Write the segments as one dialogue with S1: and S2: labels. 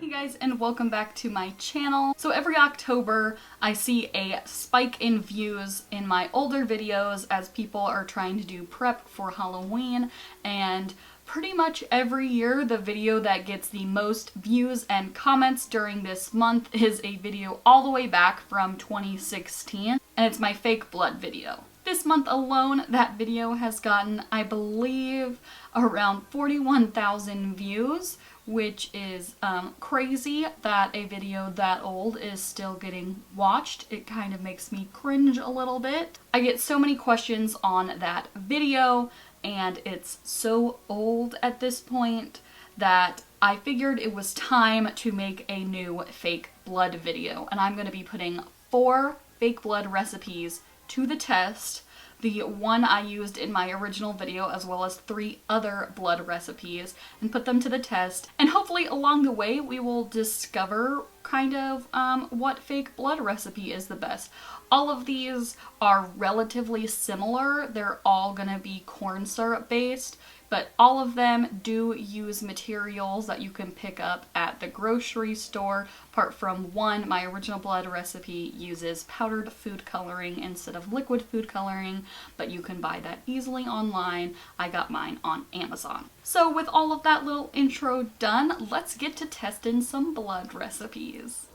S1: Hey guys, and welcome back to my channel. So every October I see a spike in views in my older videos as people are trying to do prep for Halloween, and pretty much every year the video that gets the most views and comments during this month is a video all the way back from 2016, and it's my fake blood video. This month alone, that video has gotten, I believe, around 41,000 views, which is crazy that a video that old is still getting watched. It kind of makes me cringe a little bit. I get so many questions on that video, and it's so old at this point that I figured it was time to make a new fake blood video. And I'm going to be putting 4 fake blood recipes to the test. The one I used in my original video, as well as 3 other blood recipes, and put them to the test. And hopefully along the way we will discover kind of what fake blood recipe is the best. All of these are relatively similar. They're all gonna be corn syrup based, but all of them do use materials that you can pick up at the grocery store, apart from one. My original blood recipe uses powdered food coloring instead of liquid food coloring, but you can buy that easily online. I got mine on Amazon. So with all of that little intro done, let's get to testing some blood recipes.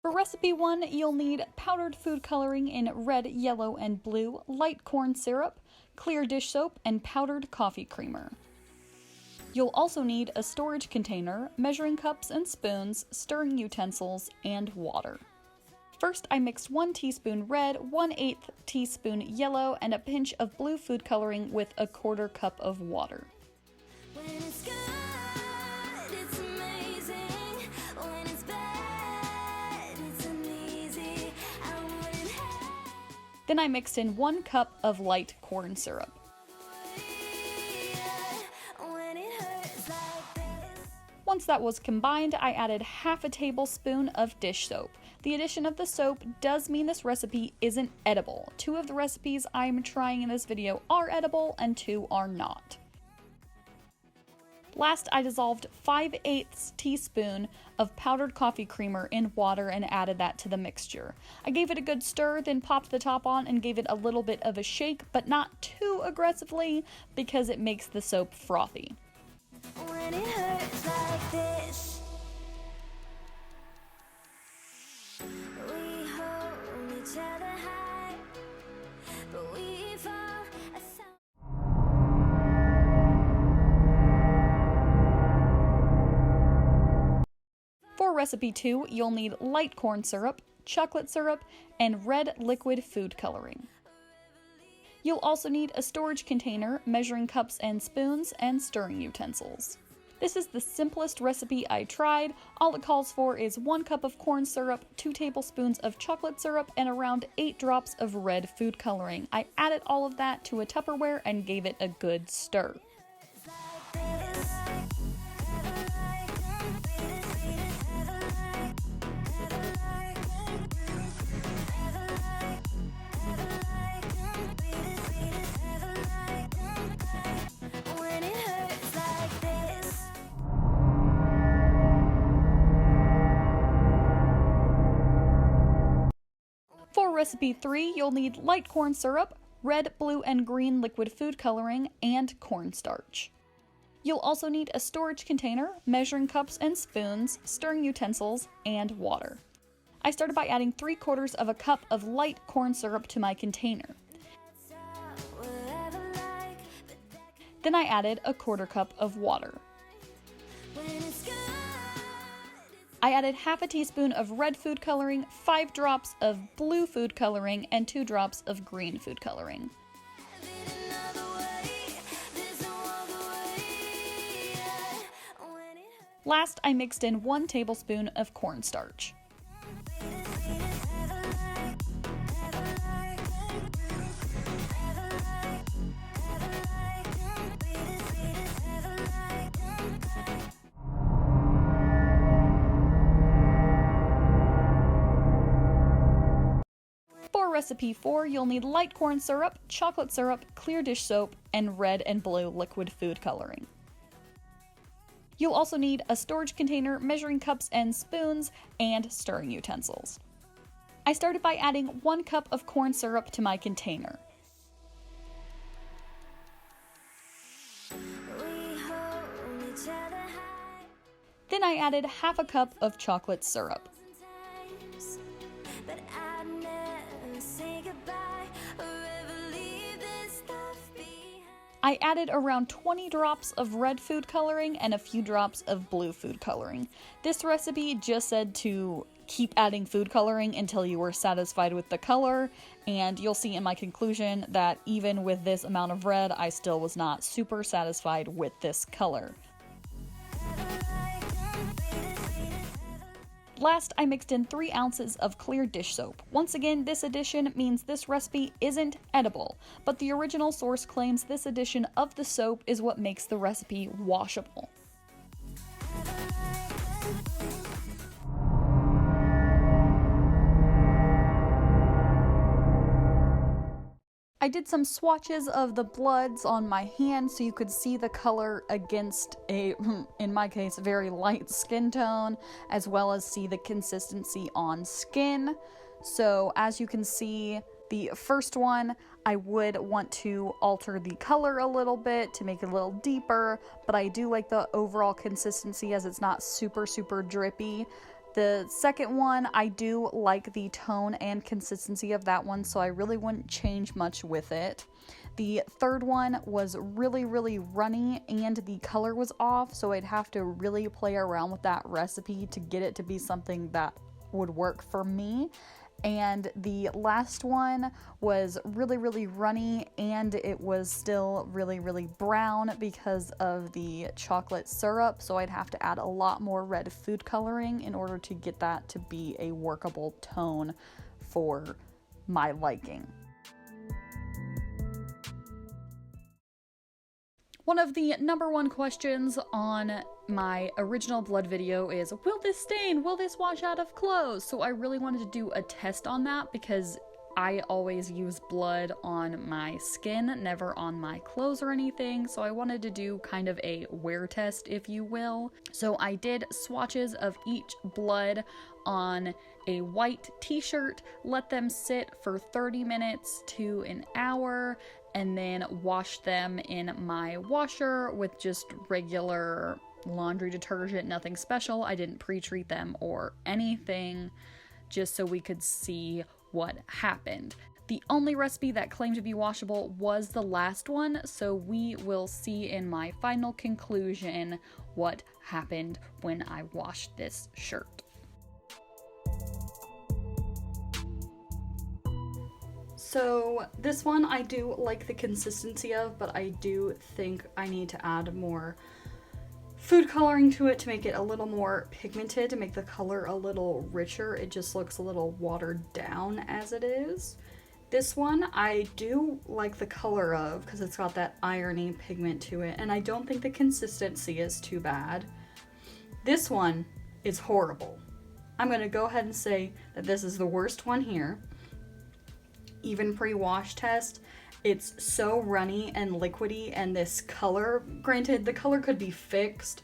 S1: For recipe 1, you'll need powdered food coloring in red, yellow, and blue, light corn syrup, clear dish soap, and powdered coffee creamer. You'll also need a storage container, measuring cups and spoons, stirring utensils, and water. First, I mixed 1 teaspoon red, 1/8 teaspoon yellow, and a pinch of blue food coloring with a 1/4 cup of water. Then I mixed in 1 cup of light corn syrup. Once that was combined, I added 1/2 tablespoon of dish soap. The addition of the soap does mean this recipe isn't edible. 2 of the recipes I'm trying in this video are edible and 2 are not. Last, I dissolved 5/8 teaspoon of powdered coffee creamer in water and added that to the mixture. I gave it a good stir, then popped the top on and gave it a little bit of a shake, but not too aggressively because it makes the soap frothy. When it hurts like this, we hold each other high, but we fall. For recipe 2, you'll need light corn syrup, chocolate syrup, and red liquid food coloring. You'll also need a storage container, measuring cups and spoons, and stirring utensils. This is the simplest recipe I tried. All it calls for is 1 cup of corn syrup, 2 tablespoons of chocolate syrup, and around 8 drops of red food coloring. I added all of that to a Tupperware and gave it a good stir. For recipe 3, you'll need light corn syrup, red, blue, and green liquid food coloring, and cornstarch. You'll also need a storage container, measuring cups and spoons, stirring utensils, and water. I started by adding 3/4 of a cup of light corn syrup to my container. Then I added a 1/4 cup of water. I added 1/2 teaspoon of red food coloring, 5 drops of blue food coloring, and 2 drops of green food coloring. Last, I mixed in 1 tablespoon of cornstarch. For recipe 4, you'll need light corn syrup, chocolate syrup, clear dish soap, and red and blue liquid food coloring. You'll also need a storage container, measuring cups and spoons, and stirring utensils. I started by adding 1 cup of corn syrup to my container. Then I added half a cup of chocolate syrup. I added around 20 drops of red food coloring and a few drops of blue food coloring. This recipe just said to keep adding food coloring until you were satisfied with the color, and you'll see in my conclusion that even with this amount of red, I still was not super satisfied with this color. Last, I mixed in 3 ounces of clear dish soap. Once again, this addition means this recipe isn't edible, but the original source claims this addition of the soap is what makes the recipe washable. I did some swatches of the bloods on my hand so you could see the color against a, in my case, very light skin tone, as well as see the consistency on skin. So as you can see, the first one, I would want to alter the color a little bit to make it a little deeper, but I do like the overall consistency as it's not super drippy. The second one, I do like the tone and consistency of that one, so I really wouldn't change much with it. The third one was really runny and the color was off, so I'd have to really play around with that recipe to get it to be something that would work for me. And the last one was really runny, and it was still really brown because of the chocolate syrup, so I'd have to add a lot more red food coloring in order to get that to be a workable tone for my liking. One of the number 1 questions on my original blood video is, will this stain? Will this wash out of clothes? So I really wanted to do a test on that because I always use blood on my skin, never on my clothes or anything. So I wanted to do kind of a wear test, if you will. So I did swatches of each blood on a white t-shirt, let them sit for 30 minutes to an hour, and then wash them in my washer with just regular laundry detergent, nothing special. I didn't pre-treat them or anything, just so we could see what happened. The only recipe that claimed to be washable was the last one, so we will see in my final conclusion what happened when I washed this shirt. So this one I do like the consistency of, but I do think I need to add more food coloring to it to make it a little more pigmented, to make the color a little richer. It just looks a little watered down as it is. This one I do like the color of because it's got that irony pigment to it, and I don't think the consistency is too bad. This one is horrible. I'm going to go ahead and say that this is the worst one here. Even pre-wash test, it's so runny and liquidy, and this color, granted the color could be fixed,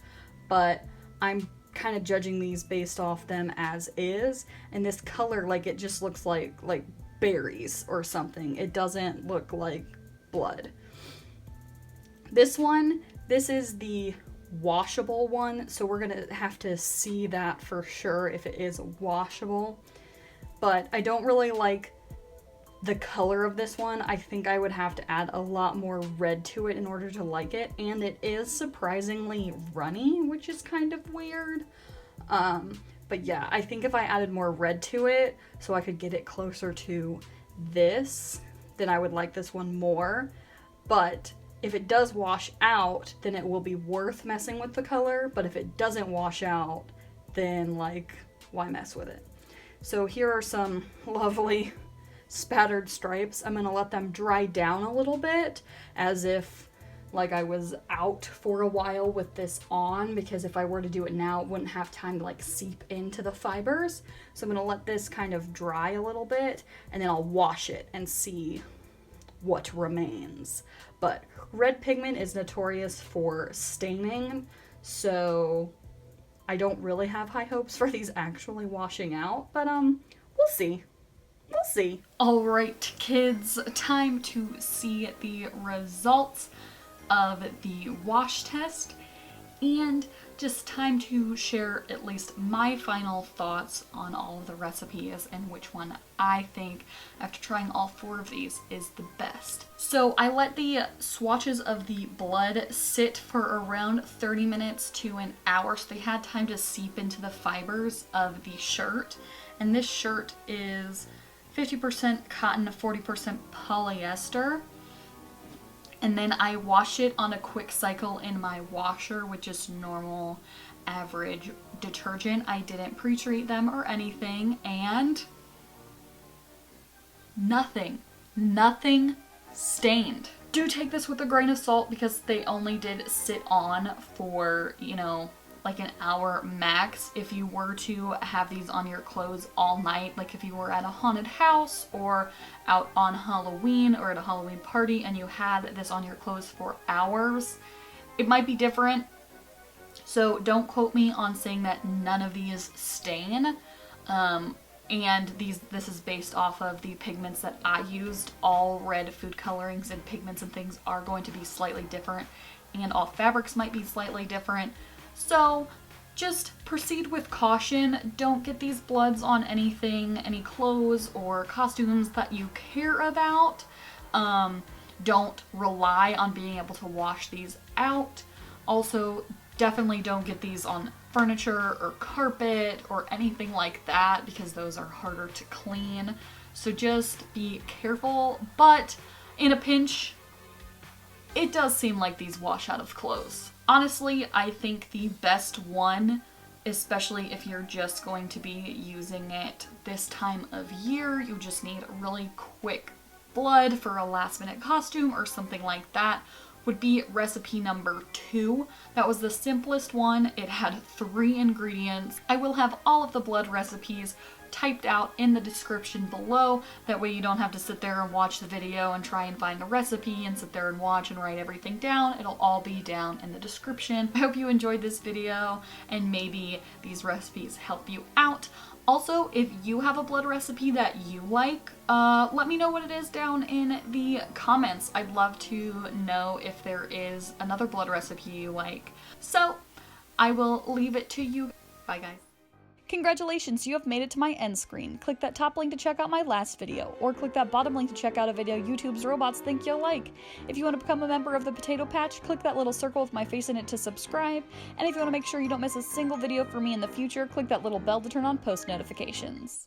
S1: but I'm kind of judging these based off them as is, and this color, like, it just looks like berries or something. It doesn't look like blood. This one, this is the washable one, so we're gonna have to see that for sure if it is washable, but I don't really like the color of this one. I think I would have to add a lot more red to it in order to like it, and it is surprisingly runny, which is kind of weird. But yeah, I think if I added more red to it so I could get it closer to this, then I would like this one more. But if it does wash out, then it will be worth messing with the color, but if it doesn't wash out, then like, why mess with it? So here are some lovely spattered stripes. I'm gonna let them dry down a little bit, as if like I was out for a while with this on, because if I were to do it now, it wouldn't have time to like seep into the fibers. So I'm gonna let this kind of dry a little bit, and then I'll wash it and see what remains. But red pigment is notorious for staining, so I don't really have high hopes for these actually washing out, but we'll see. We'll see. All right, kids, time to see the results of the wash test, and just time to share at least my final thoughts on all of the recipes and which one I think, after trying all 4 of these, is the best. So I let the swatches of the blood sit for around 30 minutes to an hour, so they had time to seep into the fibers of the shirt. And this shirt is 50% cotton, 40% polyester. And then I wash it on a quick cycle in my washer with just normal average detergent. I didn't pre-treat them or anything, and nothing stained. Do take this with a grain of salt, because they only did sit on for, you know, like an hour max. If you were to have these on your clothes all night, like if you were at a haunted house or out on Halloween or at a Halloween party and you had this on your clothes for hours, it might be different. So don't quote me on saying that none of these stain. And this is based off of the pigments that I used. All red food colorings and pigments and things are going to be slightly different, and all fabrics might be slightly different. So just proceed with caution. Don't get these bloods on anything, any clothes or costumes that you care about. Don't rely on being able to wash these out. Also, definitely don't get these on furniture or carpet or anything like that, because those are harder to clean. So just be careful, but in a pinch, it does seem like these wash out of clothes. Honestly, I think the best one, especially if you're just going to be using it this time of year, you just need really quick blood for a last minute costume or something like that, would be recipe number 2. That was the simplest one. It had 3 ingredients. I will have all of the blood recipes typed out in the description below. That way you don't have to sit there and watch the video and try and find the recipe and sit there and watch and write everything down. It'll all be down in the description. I hope you enjoyed this video and maybe these recipes help you out. Also, if you have a blood recipe that you like, let me know what it is down in the comments. I'd love to know if there is another blood recipe you like. So, I will leave it to you. Bye, guys. Congratulations, you have made it to my end screen. Click that top link to check out my last video, or click that bottom link to check out a video YouTube's robots think you'll like. If you want to become a member of the Potato Patch, click that little circle with my face in it to subscribe, and if you want to make sure you don't miss a single video from me in the future, click that little bell to turn on post notifications.